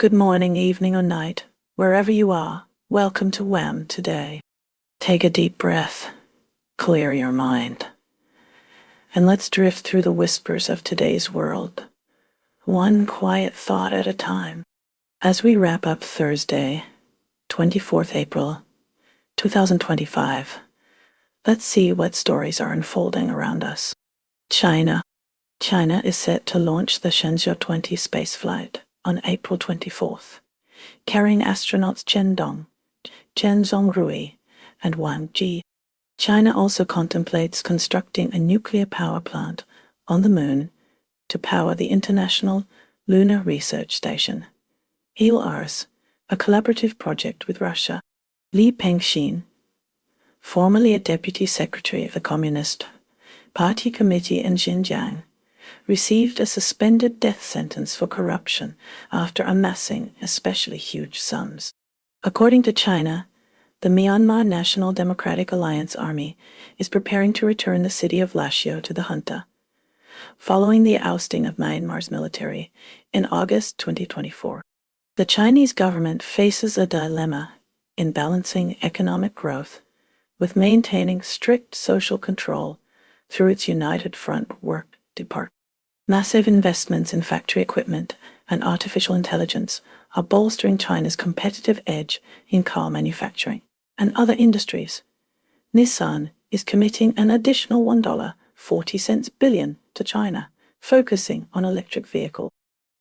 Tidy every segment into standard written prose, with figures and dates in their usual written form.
Good morning, evening, or night, wherever you are. Welcome to WHAM today. Take a deep breath, clear your mind, and let's drift through the whispers of today's world, one quiet thought at a time. As we wrap up Thursday, 24th April, 2025, let's see what stories are unfolding around us. China. China is set to launch the Shenzhou 20 spaceflight on April 24th, carrying astronauts Chen Dong, Chen Zhongrui, and Wang Ji. China also contemplates constructing a nuclear power plant on the Moon to power the International Lunar Research Station. HEAL-ARS, a collaborative project with Russia. Li Pengxin, formerly a deputy secretary of the Communist Party Committee in Xinjiang, received a suspended death sentence for corruption after amassing especially huge sums. According to China, the Myanmar National Democratic Alliance Army is preparing to return the city of Lashio to the junta, following the ousting of Myanmar's military in August 2024. The Chinese government faces a dilemma in balancing economic growth with maintaining strict social control through its United Front Work Department. Massive investments in factory equipment and artificial intelligence are bolstering China's competitive edge in car manufacturing and other industries. Nissan is committing an additional $1.40 billion to China, focusing on electric vehicles.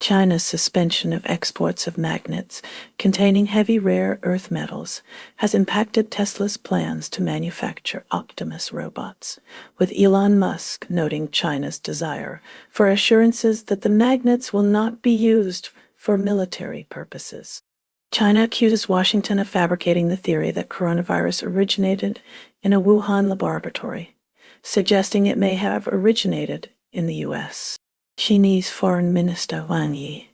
China's suspension of exports of magnets containing heavy rare earth metals has impacted Tesla's plans to manufacture Optimus robots, with Elon Musk noting China's desire for assurances that the magnets will not be used for military purposes. China accuses Washington of fabricating the theory that coronavirus originated in a Wuhan laboratory, suggesting it may have originated in the U.S. Chinese Foreign Minister Wang Yi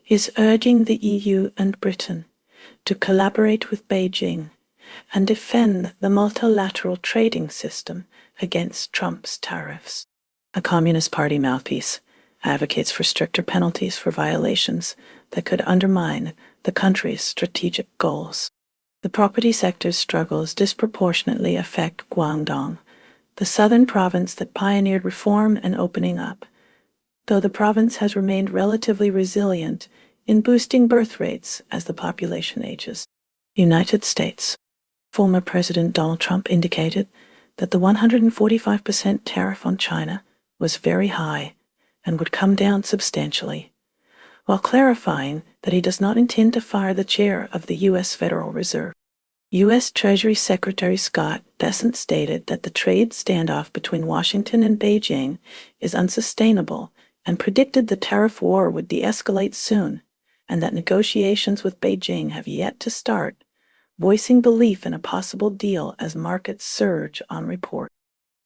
is urging the EU and Britain to collaborate with Beijing and defend the multilateral trading system against Trump's tariffs. A Communist Party mouthpiece advocates for stricter penalties for violations that could undermine the country's strategic goals. The property sector's struggles disproportionately affect Guangdong, the southern province that pioneered reform and opening up, though the province has remained relatively resilient in boosting birth rates as the population ages. United States. Former President Donald Trump indicated that the 145% tariff on China was very high and would come down substantially, while clarifying that he does not intend to fire the chair of the U.S. Federal Reserve. U.S. Treasury Secretary Scott Bessent stated that the trade standoff between Washington and Beijing is unsustainable and predicted the tariff war would de-escalate soon, and that negotiations with Beijing have yet to start, voicing belief in a possible deal as markets surge on report.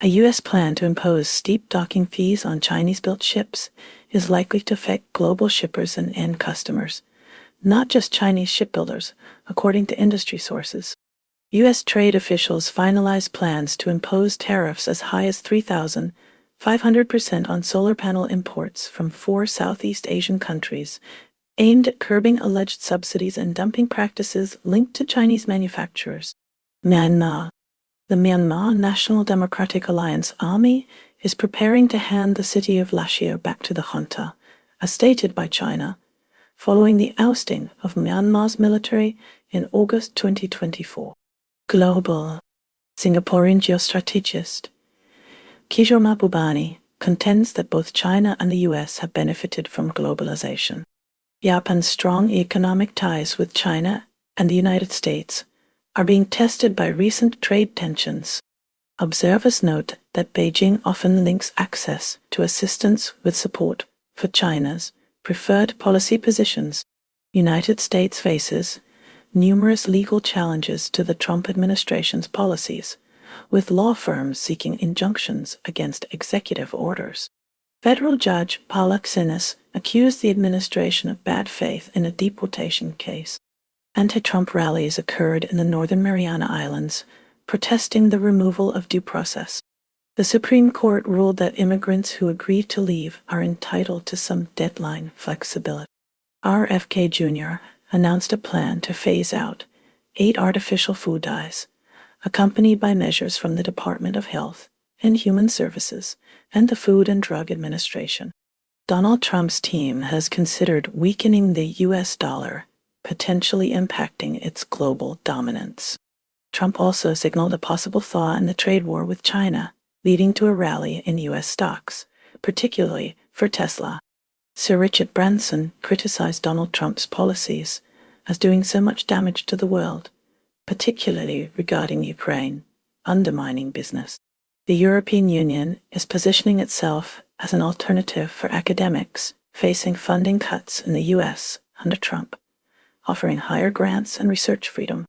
A U.S. plan to impose steep docking fees on Chinese-built ships is likely to affect global shippers and end customers, not just Chinese shipbuilders, according to industry sources. U.S. trade officials finalized plans to impose tariffs as high as 3,500% on solar panel imports from 4 Southeast Asian countries, aimed at curbing alleged subsidies and dumping practices linked to Chinese manufacturers. Myanmar. The Myanmar National Democratic Alliance Army is preparing to hand the city of Lashio back to the junta, as stated by China, following the ousting of Myanmar's military in August 2024. Global. Singaporean geostrategist Kishore Mahbubani contends that both China and the U.S. have benefited from globalization. Japan's strong economic ties with China and the United States are being tested by recent trade tensions. Observers note that Beijing often links access to assistance with support for China's preferred policy positions. United States faces numerous legal challenges to the Trump administration's policies, with law firms seeking injunctions against executive orders. Federal Judge Palak Sinus accused the administration of bad faith in a deportation case. Anti-Trump rallies occurred in the Northern Mariana Islands, protesting the removal of due process. The Supreme Court ruled that immigrants who agree to leave are entitled to some deadline flexibility. RFK Jr. announced a plan to phase out 8 artificial food dyes, accompanied by measures from the Department of Health and Human Services and the Food and Drug Administration. Donald Trump's team has considered weakening the U.S. dollar, potentially impacting its global dominance. Trump also signaled a possible thaw in the trade war with China, leading to a rally in U.S. stocks, particularly for Tesla. Sir Richard Branson criticized Donald Trump's policies as doing so much damage to the world, particularly regarding Ukraine, undermining business. The European Union is positioning itself as an alternative for academics facing funding cuts in the U.S. under Trump, offering higher grants and research freedom.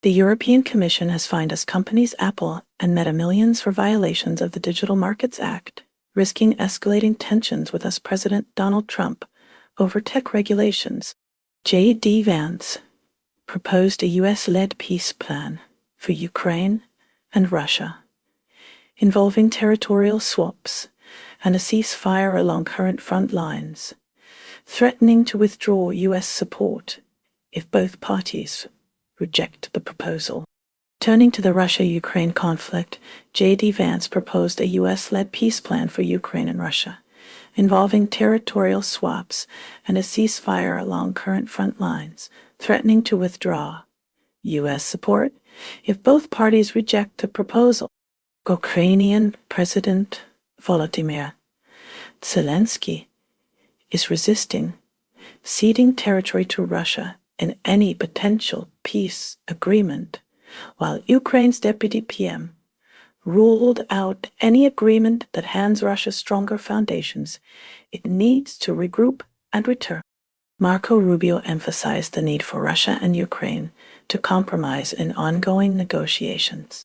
The European Commission has fined us companies Apple and Meta millions for violations of the Digital Markets Act, risking escalating tensions with us President Donald Trump over tech regulations. J.D. Vance proposed a U.S.-led peace plan for Ukraine and Russia, involving territorial swaps and a ceasefire along current front lines, threatening to withdraw U.S. support if both parties reject the proposal. Turning to the Russia-Ukraine conflict, J.D. Vance proposed a U.S.-led peace plan for Ukraine and Russia, involving territorial swaps and a ceasefire along current front lines, threatening to withdraw U.S. support if both parties reject the proposal. Ukrainian President Volodymyr Zelensky is resisting ceding territory to Russia in any potential peace agreement, while Ukraine's deputy PM ruled out any agreement that hands Russia stronger foundations. It needs to regroup and return. Marco Rubio emphasized the need for Russia and Ukraine to compromise in ongoing negotiations.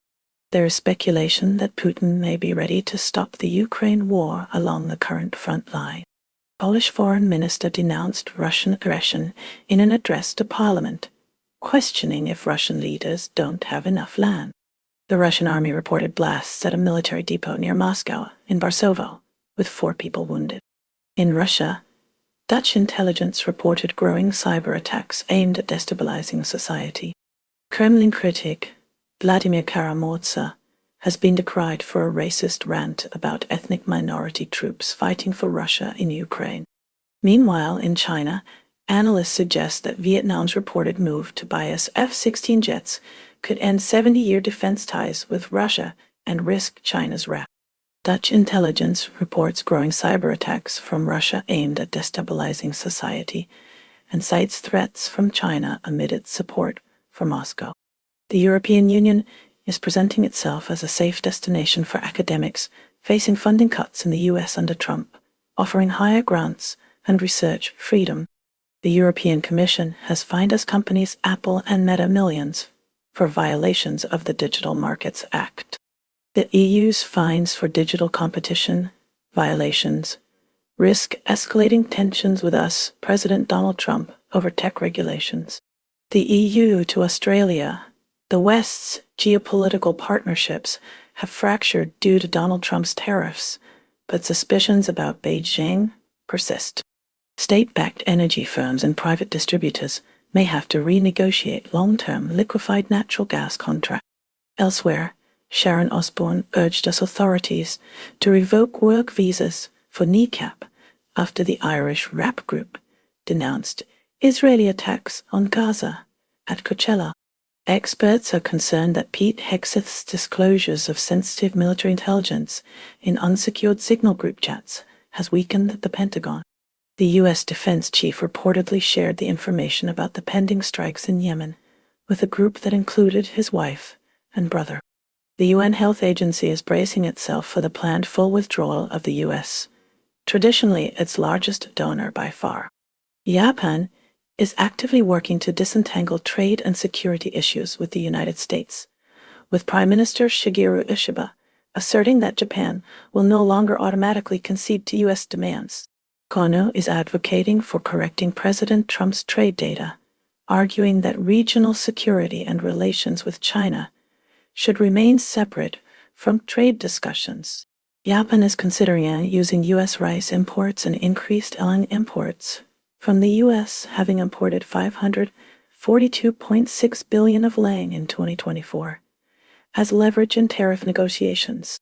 There is speculation that Putin may be ready to stop the Ukraine war along the current front line. Polish Foreign Minister denounced Russian aggression in an address to Parliament, questioning if Russian leaders don't have enough land. The Russian army reported blasts at a military depot near Moscow in Barsovo, with 4 people wounded. In Russia, Dutch intelligence reported growing cyber attacks aimed at destabilizing society. Kremlin critic Vladimir Karamurza has been decried for a racist rant about ethnic minority troops fighting for Russia in Ukraine. Meanwhile, in China, analysts suggest that Vietnam's reported move to buy us F-16 jets could end 70-year defense ties with Russia and risk China's wrath. Dutch intelligence reports growing cyber attacks from Russia aimed at destabilizing society and cites threats from China amid its support for Moscow. The European Union is presenting itself as a safe destination for academics facing funding cuts in the US under Trump, offering higher grants and research freedom. The European Commission has fined us companies Apple and Meta millions for violations of the Digital Markets Act. The EU's fines for digital competition violations risk escalating tensions with us, President Donald Trump, over tech regulations. The EU to Australia. The West's geopolitical partnerships have fractured due to Donald Trump's tariffs, but suspicions about Beijing persist. State-backed energy firms and private distributors may have to renegotiate long-term liquefied natural gas contracts. Elsewhere, Sharon Osbourne urged us authorities to revoke work visas for NECAP after the Irish rap group denounced Israeli attacks on Gaza at Coachella. Experts are concerned that Pete Hegseth's disclosures of sensitive military intelligence in unsecured signal group chats has weakened the Pentagon. The U.S. defense chief reportedly shared the information about the pending strikes in Yemen with a group that included his wife and brother. The UN Health Agency is bracing itself for the planned full withdrawal of the U.S., traditionally its largest donor by far. Japan is actively working to disentangle trade and security issues with the United States, with Prime Minister Shigeru Ishiba asserting that Japan will no longer automatically concede to U.S. demands. Kono is advocating for correcting President Trump's trade data, arguing that regional security and relations with China should remain separate from trade discussions. Japan is considering using U.S. rice imports and increased LN imports from the U.S. having imported $542.6 billion of Lang in 2024 as leverage in tariff negotiations.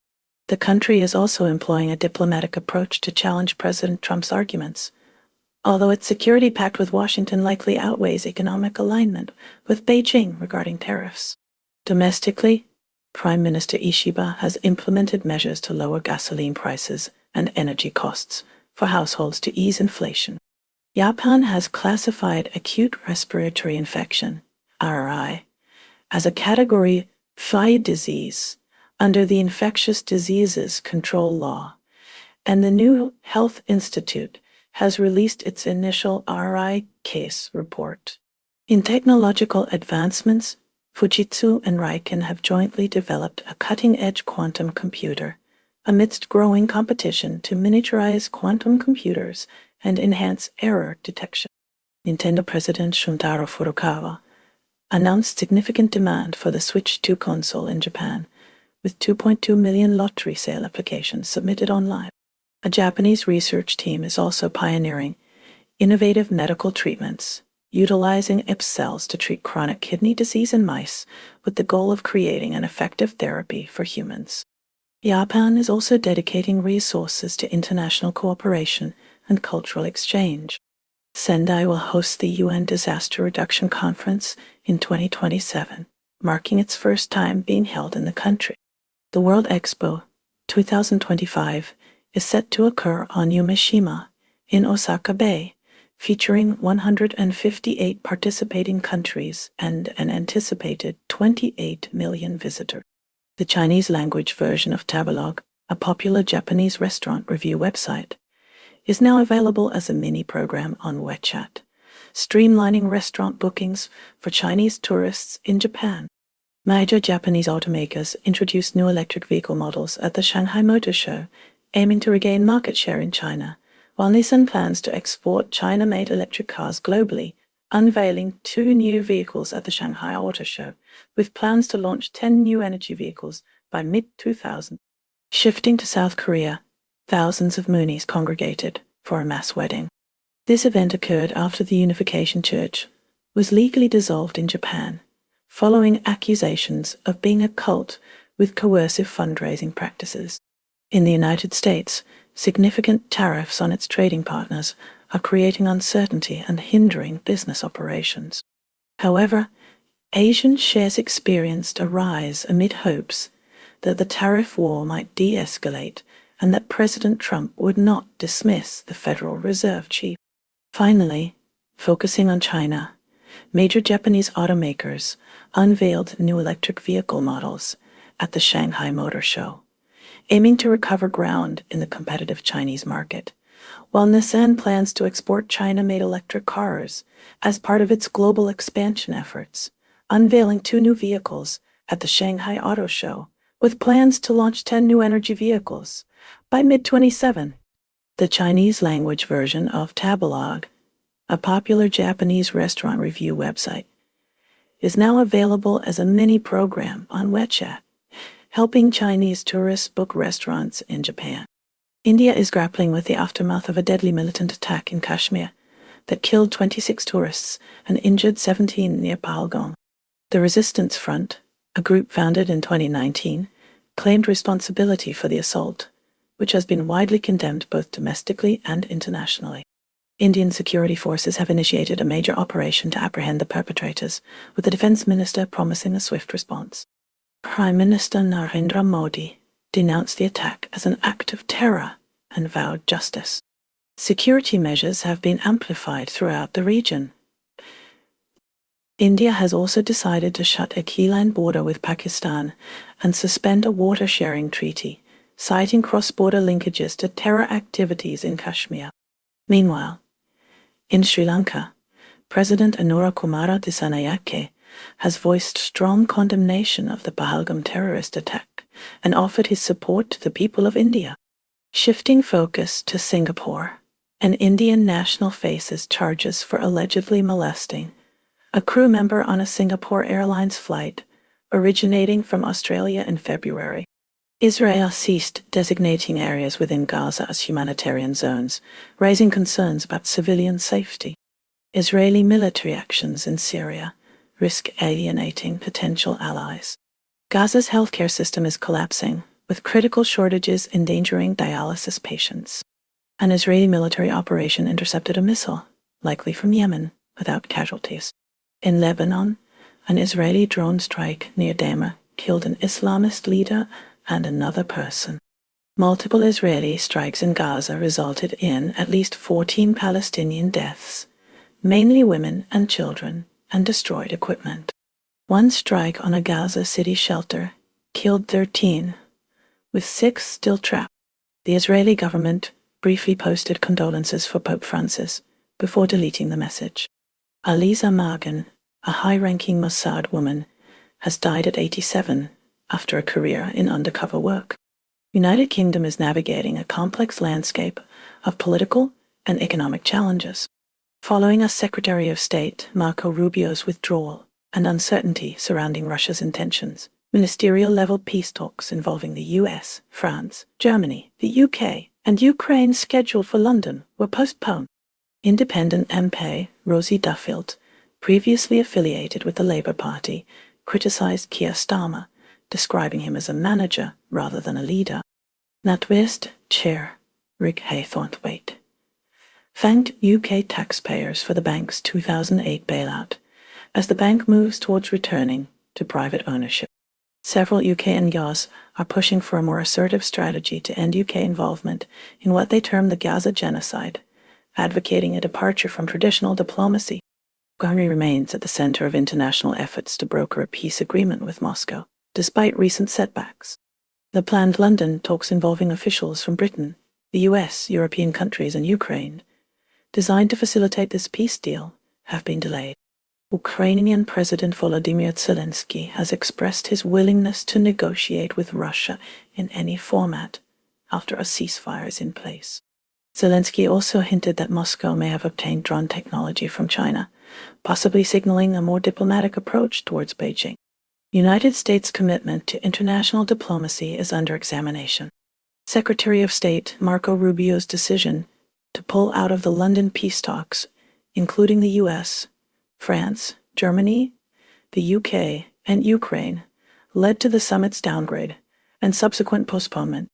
The country is also employing a diplomatic approach to challenge President Trump's arguments, although its security pact with Washington likely outweighs economic alignment with Beijing regarding tariffs. Domestically, Prime Minister Ishiba has implemented measures to lower gasoline prices and energy costs for households to ease inflation. Japan has classified acute respiratory infection, RRI, as a Category 5 disease under the Infectious Diseases Control Law, and the New Health Institute has released its initial RI case report. In technological advancements, Fujitsu and Riken have jointly developed a cutting-edge quantum computer amidst growing competition to miniaturize quantum computers and enhance error detection. Nintendo President Shuntaro Furukawa announced significant demand for the Switch 2 console in Japan, with 2.2 million lottery sale applications submitted online. A Japanese research team is also pioneering innovative medical treatments, utilizing IPS cells to treat chronic kidney disease in mice with the goal of creating an effective therapy for humans. Japan is also dedicating resources to international cooperation and cultural exchange. Sendai will host the UN Disaster Reduction Conference in 2027, marking its first time being held in the country. The World Expo 2025 is set to occur on Yumeshima in Osaka Bay, featuring 158 participating countries and an anticipated 28 million visitors. The Chinese language version of Tabelog, a popular Japanese restaurant review website, is now available as a mini program on WeChat, streamlining restaurant bookings for Chinese tourists in Japan. Major Japanese automakers introduced new electric vehicle models at the Shanghai Motor Show, aiming to regain market share in China, while Nissan plans to export China-made electric cars globally, unveiling 2 new vehicles at the Shanghai Auto Show, with plans to launch 10 new energy vehicles by mid-2000. Shifting to South Korea, thousands of Moonies congregated for a mass wedding. This event occurred after the Unification Church was legally dissolved in Japan, following accusations of being a cult with coercive fundraising practices. In the United States, significant tariffs on its trading partners are creating uncertainty and hindering business operations. However, Asian shares experienced a rise amid hopes that the tariff war might de-escalate and that President Trump would not dismiss the Federal Reserve chief. Finally, focusing on China, major Japanese automakers unveiled new electric vehicle models at the Shanghai Motor Show, aiming to recover ground in the competitive Chinese market, while Nissan plans to export China-made electric cars as part of its global expansion efforts, unveiling 2 new vehicles at the Shanghai Auto Show, with plans to launch 10 new energy vehicles by mid-27. The Chinese language version of Tabelog, a popular Japanese restaurant review website, is now available as a mini program on WeChat, helping Chinese tourists book restaurants in Japan. India is grappling with the aftermath of a deadly militant attack in Kashmir that killed 26 tourists and injured 17 near Pahalgam. The Resistance Front, a group founded in 2019, claimed responsibility for the assault, which has been widely condemned both domestically and internationally. Indian security forces have initiated a major operation to apprehend the perpetrators, with the defense minister promising a swift response. Prime Minister Narendra Modi denounced the attack as an act of terror and vowed justice. Security measures have been amplified throughout the region. India has also decided to shut a key-line border with Pakistan and suspend a water-sharing treaty, citing cross-border linkages to terror activities in Kashmir. Meanwhile, in Sri Lanka, President Anura Kumara Dissanayake has voiced strong condemnation of the Pahalgam terrorist attack and offered his support to the people of India. Shifting focus to Singapore, an Indian national faces charges for allegedly molesting a crew member on a Singapore Airlines flight originating from Australia in February. Israel ceased designating areas within Gaza as humanitarian zones, raising concerns about civilian safety. Israeli military actions in Syria risk alienating potential allies. Gaza's healthcare system is collapsing, with critical shortages endangering dialysis patients. An Israeli military operation intercepted a missile, likely from Yemen, without casualties. In Lebanon, an Israeli drone strike near Dama killed an Islamist leader and another person. Multiple Israeli strikes in Gaza resulted in at least 14 Palestinian deaths, mainly women and children, and destroyed equipment. One strike on a Gaza City shelter killed 13, with 6 still trapped. The Israeli government briefly posted condolences for Pope Francis before deleting the message. Aliza Magan, a high-ranking Mossad woman, has died at 87 after a career in undercover work. United Kingdom is navigating a complex landscape of political and economic challenges. Following as Secretary of State Marco Rubio's withdrawal and uncertainty surrounding Russia's intentions, ministerial-level peace talks involving the US, France, Germany, the UK, and Ukraine scheduled for London were postponed. Independent MP Rosie Duffield, previously affiliated with the Labour Party, criticised Keir Starmer, describing him as a manager rather than a leader. NatWest Chair Rick Haythornthwaite thanked UK taxpayers for the bank's 2008 bailout, as the bank moves towards returning to private ownership. Several UK NGOs are pushing for a more assertive strategy to end UK involvement in what they term the Gaza genocide, advocating a departure from traditional diplomacy. Hungary remains at the center of international efforts to broker a peace agreement with Moscow, despite recent setbacks. The planned London talks involving officials from Britain, the US, European countries, and Ukraine, designed to facilitate this peace deal, have been delayed. Ukrainian President Volodymyr Zelensky has expressed his willingness to negotiate with Russia in any format after a ceasefire is in place. Zelensky also hinted that Moscow may have obtained drone technology from China, possibly signaling a more diplomatic approach towards Beijing. United States' commitment to international diplomacy is under examination. Secretary of State Marco Rubio's decision to pull out of the London peace talks, including the US, France, Germany, the UK, and Ukraine, led to the summit's downgrade and subsequent postponement.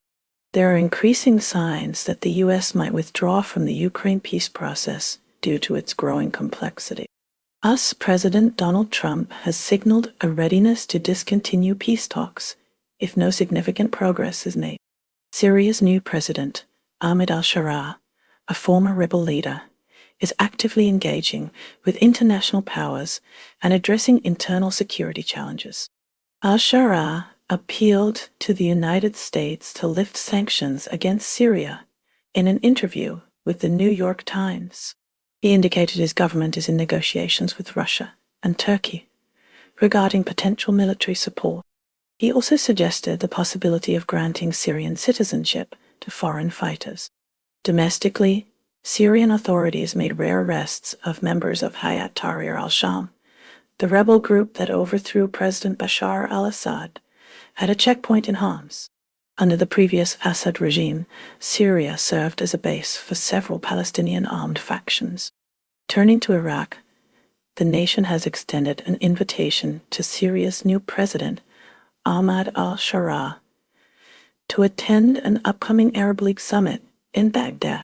There are increasing signs that the US might withdraw from the Ukraine peace process due to its growing complexity. US President Donald Trump has signaled a readiness to discontinue peace talks if no significant progress is made. Syria's new president, Ahmed al-Sharaa, a former rebel leader, is actively engaging with international powers and addressing internal security challenges. Al-Sharaa appealed to the United States to lift sanctions against Syria in an interview with the New York Times. He indicated his government is in negotiations with Russia and Turkey regarding potential military support. He also suggested the possibility of granting Syrian citizenship to foreign fighters. Domestically, Syrian authorities made rare arrests of members of Hayat Tahrir al-Sham, the rebel group that overthrew President Bashar al-Assad, at a checkpoint in Homs. Under the previous Assad regime, Syria served as a base for several Palestinian armed factions. Turning to Iraq, the nation has extended an invitation to Syria's new president, Ahmad al-Sharaa, to attend an upcoming Arab League summit in Baghdad.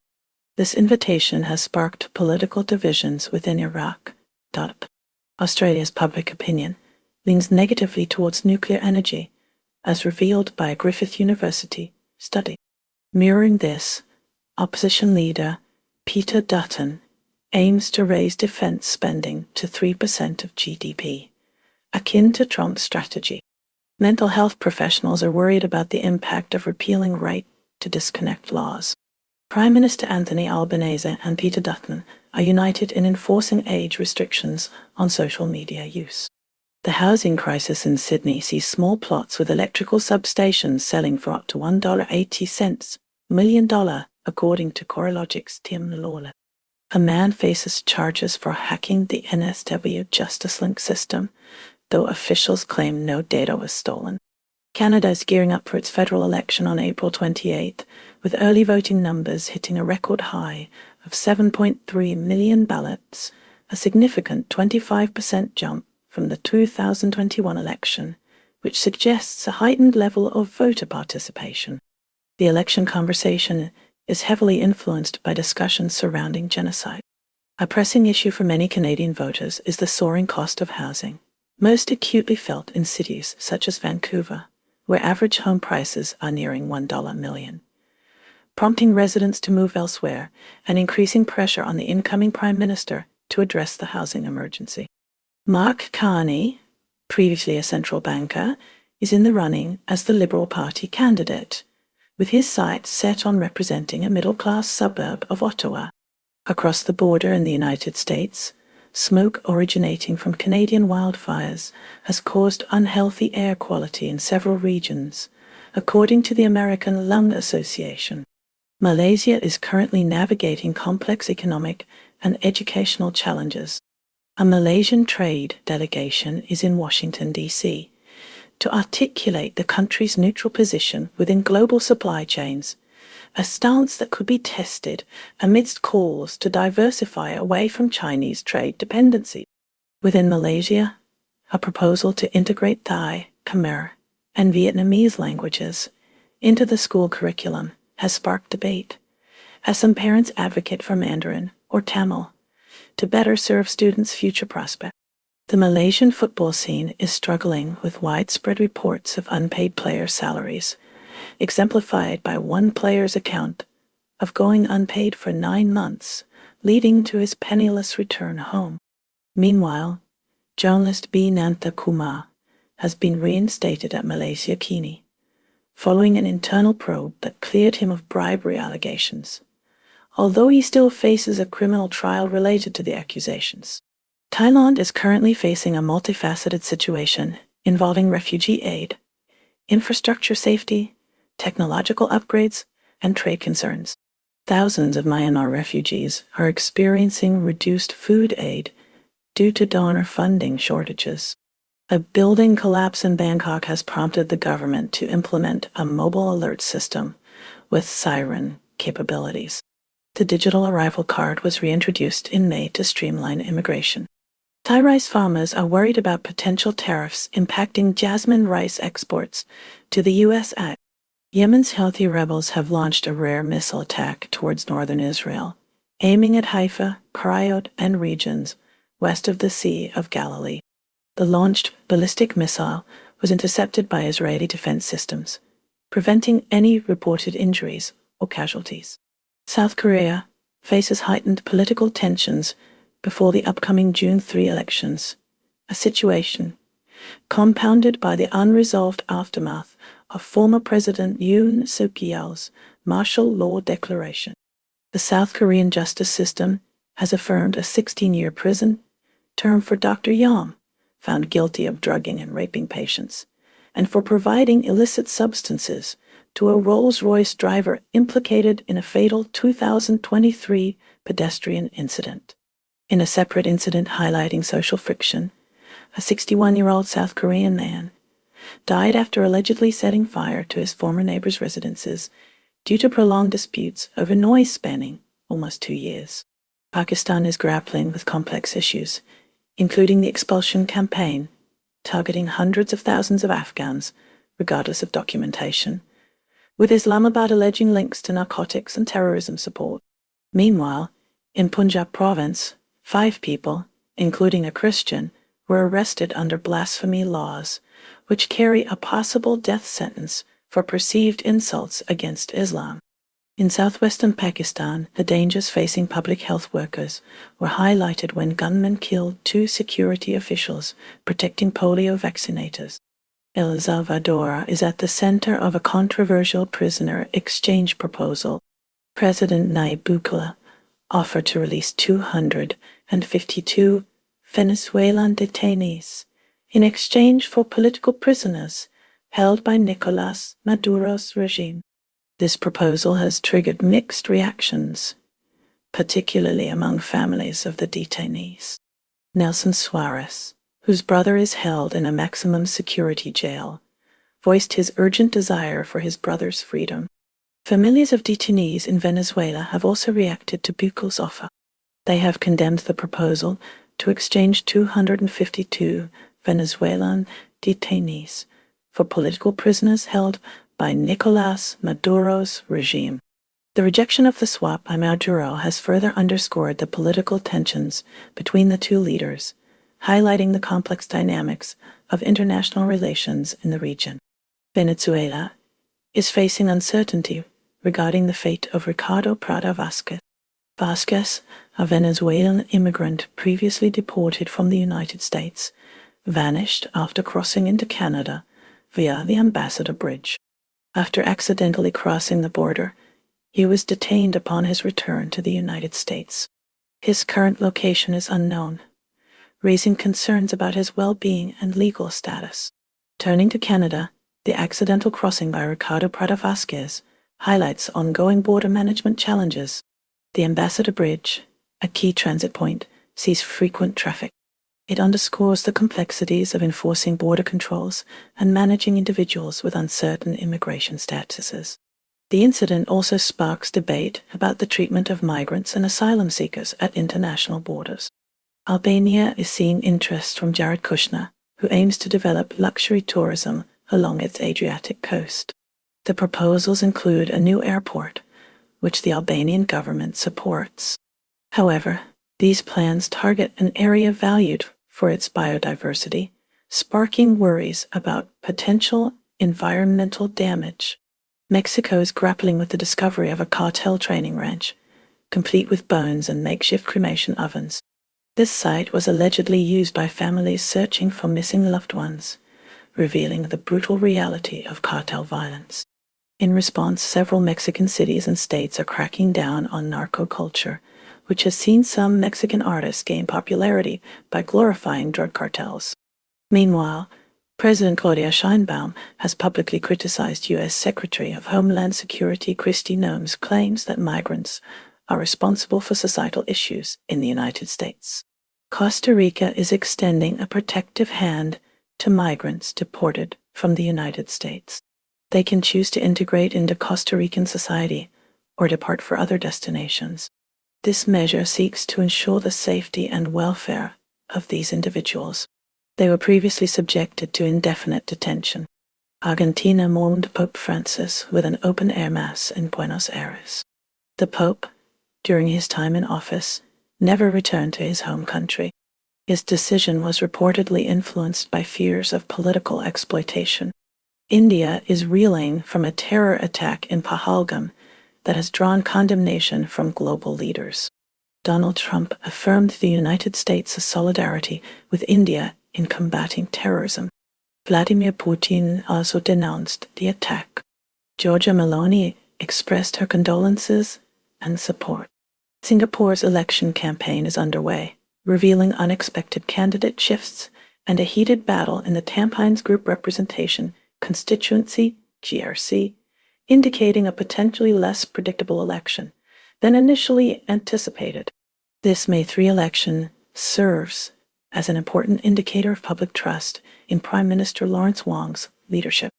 This invitation has sparked political divisions within Iraq. Australia's public opinion leans negatively towards nuclear energy, as revealed by a Griffith University study. Mirroring this, opposition leader Peter Dutton aims to raise defense spending to 3% of GDP, akin to Trump's strategy. Mental health professionals are worried about the impact of repealing right to disconnect laws. Prime Minister Anthony Albanese and Peter Dutton are united in enforcing age restrictions on social media use. The housing crisis in Sydney sees small plots with electrical substations selling for up to $1.80 million, according to CoreLogic's Tim Lawler. A man faces charges for hacking the NSW Justice Link system, though officials claim no data was stolen. Canada is gearing up for its federal election on April 28th, with early voting numbers hitting a record high of 7.3 million ballots, a significant 25% jump from the 2021 election, which suggests a heightened level of voter participation. The election conversation is heavily influenced by discussions surrounding genocide. A pressing issue for many Canadian voters is the soaring cost of housing, most acutely felt in cities such as Vancouver, where average home prices are nearing $1 million, prompting residents to move elsewhere and increasing pressure on the incoming Prime Minister to address the housing emergency. Mark Carney, previously a central banker, is in the running as the Liberal Party candidate, with his sights set on representing a middle-class suburb of Ottawa. Across the border in the United States, smoke originating from Canadian wildfires has caused unhealthy air quality in several regions, according to the American Lung Association. Malaysia is currently navigating complex economic and educational challenges. A Malaysian trade delegation is in Washington, D.C., to articulate the country's neutral position within global supply chains, a stance that could be tested amidst calls to diversify away from Chinese trade dependency. Within Malaysia, a proposal to integrate Thai, Khmer, and Vietnamese languages into the school curriculum has sparked debate, as some parents advocate for Mandarin or Tamil to better serve students' future prospects. The Malaysian football scene is struggling with widespread reports of unpaid player salaries, exemplified by one player's account of going unpaid for 9 months, leading to his penniless return home. Meanwhile, journalist B. Nantha Kumar has been reinstated at Malaysia Kini, following an internal probe that cleared him of bribery allegations, although he still faces a criminal trial related to the accusations. Thailand is currently facing a multifaceted situation involving refugee aid, infrastructure safety, technological upgrades, and trade concerns. Thousands of Myanmar refugees are experiencing reduced food aid due to donor funding shortages. A building collapse in Bangkok has prompted the government to implement a mobile alert system with siren capabilities. The digital arrival card was reintroduced in May to streamline immigration. Thai rice farmers are worried about potential tariffs impacting jasmine rice exports to the U.S. Yemen's Houthi rebels have launched a rare missile attack towards northern Israel, aiming at Haifa, Kiryat, and regions west of the Sea of Galilee. The launched ballistic missile was intercepted by Israeli defense systems, preventing any reported injuries or casualties. South Korea faces heightened political tensions before the upcoming June 3 elections, a situation compounded by the unresolved aftermath of former President Yoon Suk-yeol's martial law declaration. The South Korean justice system has affirmed a 16-year prison term for Dr. Yam, found guilty of drugging and raping patients, and for providing illicit substances to a Rolls-Royce driver implicated in a fatal 2023 pedestrian incident. In a separate incident highlighting social friction, a 61-year-old South Korean man died after allegedly setting fire to his former neighbor's residences due to prolonged disputes over noise spanning almost 2 years. Pakistan is grappling with complex issues, including the expulsion campaign, targeting hundreds of thousands of Afghans, regardless of documentation, with Islamabad alleging links to narcotics and terrorism support. Meanwhile, in Punjab province, 5 people, including a Christian, were arrested under blasphemy laws, which carry a possible death sentence for perceived insults against Islam. In southwestern Pakistan, the dangers facing public health workers were highlighted when gunmen killed 2 security officials protecting polio vaccinators. El Salvador is at the center of a controversial prisoner exchange proposal. President Nayib Bukele offered to release 252 Venezuelan detainees in exchange for political prisoners held by Nicolás Maduro's regime. This proposal has triggered mixed reactions, particularly among families of the detainees. Nelson Suarez, whose brother is held in a maximum security jail, voiced his urgent desire for his brother's freedom. Families of detainees in Venezuela have also reacted to Buckel's offer. They have condemned the proposal to exchange 252 Venezuelan detainees for political prisoners held by Nicolás Maduro's regime. The rejection of the swap by Maduro has further underscored the political tensions between the two leaders, highlighting the complex dynamics of international relations in the region. Venezuela is facing uncertainty regarding the fate of Ricardo Prada Vázquez. Vázquez, a Venezuelan immigrant previously deported from the United States, vanished after crossing into Canada via the Ambassador Bridge. After accidentally crossing the border, he was detained upon his return to the United States. His current location is unknown, raising concerns about his well-being and legal status. Turning to Canada, the accidental crossing by Ricardo Prada Vázquez highlights ongoing border management challenges. The Ambassador Bridge, a key transit point, sees frequent traffic. It underscores the complexities of enforcing border controls and managing individuals with uncertain immigration statuses. The incident also sparks debate about the treatment of migrants and asylum seekers at international borders. Albania is seeing interest from Jared Kushner, who aims to develop luxury tourism along its Adriatic coast. The proposals include a new airport, which the Albanian government supports. However, these plans target an area valued for its biodiversity, sparking worries about potential environmental damage. Mexico is grappling with the discovery of a cartel training ranch, complete with bones and makeshift cremation ovens. This site was allegedly used by families searching for missing loved ones, revealing the brutal reality of cartel violence. In response, several Mexican cities and states are cracking down on narco culture, which has seen some Mexican artists gain popularity by glorifying drug cartels. Meanwhile, President Claudia Sheinbaum has publicly criticized U.S. Secretary of Homeland Security Kristi Noem's claims that migrants are responsible for societal issues in the United States. Costa Rica is extending a protective hand to migrants deported from the United States. They can choose to integrate into Costa Rican society or depart for other destinations. This measure seeks to ensure the safety and welfare of these individuals. They were previously subjected to indefinite detention. Argentina mourned Pope Francis with an open-air mass in Buenos Aires. The Pope, during his time in office, never returned to his home country. His decision was reportedly influenced by fears of political exploitation. India is reeling from a terror attack in Pahalgam that has drawn condemnation from global leaders. Donald Trump affirmed the United States' solidarity with India in combating terrorism. Vladimir Putin also denounced the attack. Giorgia Meloni expressed her condolences and support. Singapore's election campaign is underway, revealing unexpected candidate shifts and a heated battle in the Tampines Group Representation Constituency, GRC, indicating a potentially less predictable election than initially anticipated. This May 3 election serves as an important indicator of public trust in Prime Minister Lawrence Wong's leadership.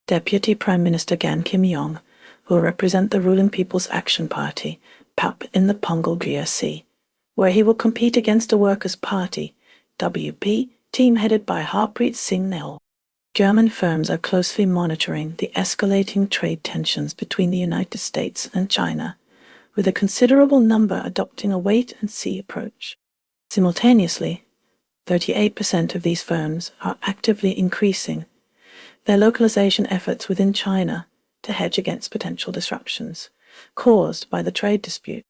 Deputy Prime Minister Gan Kim-yong will represent the ruling People's Action Party, PAP, in the Punggol GRC, where he will compete against the Workers' Party, WP, team headed by Harpreet Singh Nehal. German firms are closely monitoring the escalating trade tensions between the United States and China, with a considerable number adopting a wait-and-see approach. Simultaneously, 38% of these firms are actively increasing their localization efforts within China to hedge against potential disruptions caused by the trade dispute.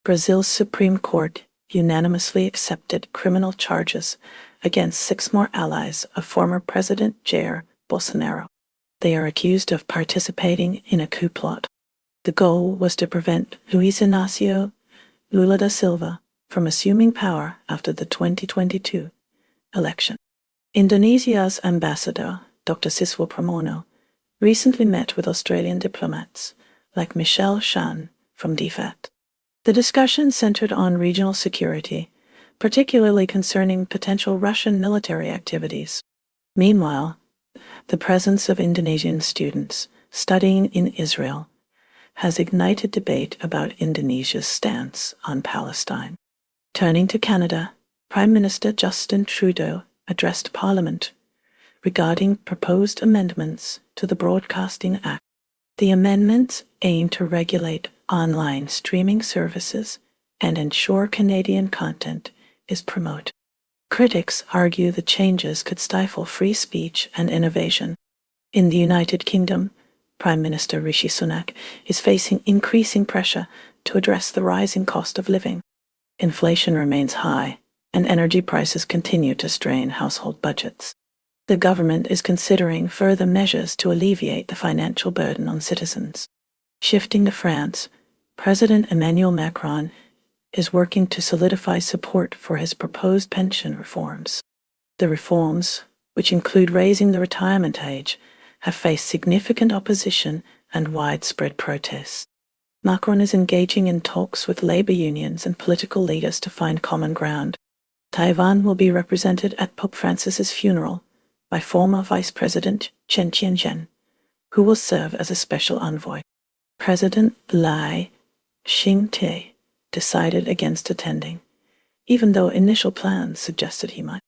Brazil's Supreme Court unanimously accepted criminal charges against 6 more allies of former President Jair Bolsonaro. They are accused of participating in a coup plot. The goal was to prevent Luiz Inácio Lula da Silva from assuming power after the 2022 election. Indonesia's ambassador, Dr. Siswa Pramono, recently met with Australian diplomats like Michelle Shan from DFAT. The discussion centered on regional security, particularly concerning potential Russian military activities. Meanwhile, The presence of Indonesian students studying in Israel has ignited debate about Indonesia's stance on Palestine. Turning to Canada, Prime Minister Justin Trudeau addressed Parliament regarding proposed amendments to the Broadcasting Act. The amendments aim to regulate online streaming services and ensure Canadian content is promoted. Critics argue the changes could stifle free speech and innovation. In the United Kingdom, Prime Minister Rishi Sunak is facing increasing pressure to address the rising cost of living. Inflation remains high, and energy prices continue to strain household budgets. The government is considering further measures to alleviate the financial burden on citizens. Shifting to France, President Emmanuel Macron is working to solidify support for his proposed pension reforms. The reforms, which include raising the retirement age, have faced significant opposition and widespread protests. Macron is engaging in talks with labor unions and political leaders to find common ground. Taiwan will be represented at Pope Francis's funeral by former Vice President Chen Chien-jen, who will serve as a special envoy. President Lai Ching-te decided against attending, even though initial plans suggested he might.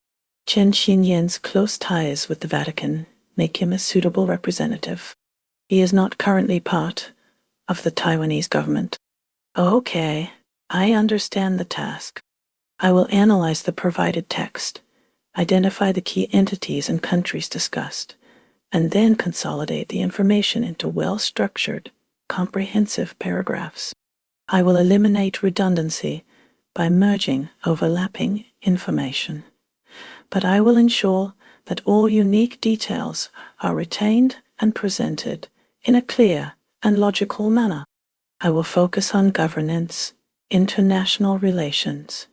Chen Chien-yen's close ties with the Vatican make him a suitable representative. He is not currently part of the Taiwanese government. Okay, I understand the task. I will analyze the provided text, identify the key entities and countries discussed, and then consolidate the information into well-structured, comprehensive paragraphs. I will eliminate redundancy by merging overlapping information, but I will ensure that all unique details are retained and presented in a clear and logical manner. I will focus on governance, international relations,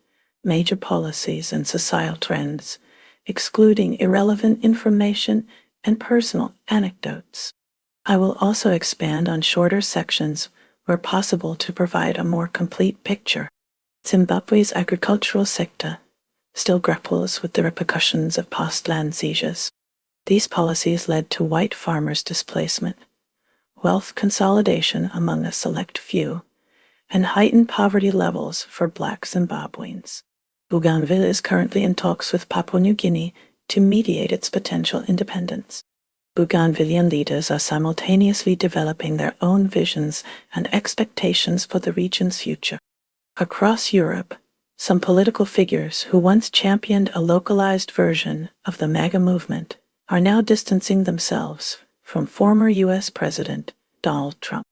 major policies and societal trends, excluding irrelevant information and personal anecdotes. I will also expand on shorter sections where possible to provide a more complete picture. Zimbabwe's agricultural sector still grapples with the repercussions of past land seizures. These policies led to white farmers' displacement, wealth consolidation among a select few, and heightened poverty levels for black Zimbabweans. Bougainville is currently in talks with Papua New Guinea to mediate its potential independence. Bougainvillean leaders are simultaneously developing their own visions and expectations for the region's future. Across Europe, some political figures who once championed a localized version of the MAGA movement are now distancing themselves from former U.S. President Donald Trump.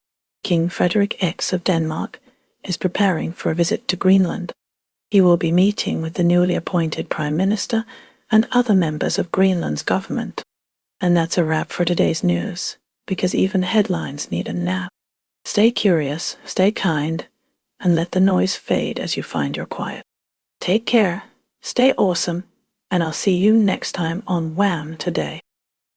King Frederick X of Denmark is preparing for a visit to Greenland. He will be meeting with the newly appointed Prime Minister and other members of Greenland's government. And that's a wrap for today's news, because even headlines need a nap. Stay curious, stay kind, and let the noise fade as you find your quiet. Take care, stay awesome, and I'll see you next time on WHAM Today.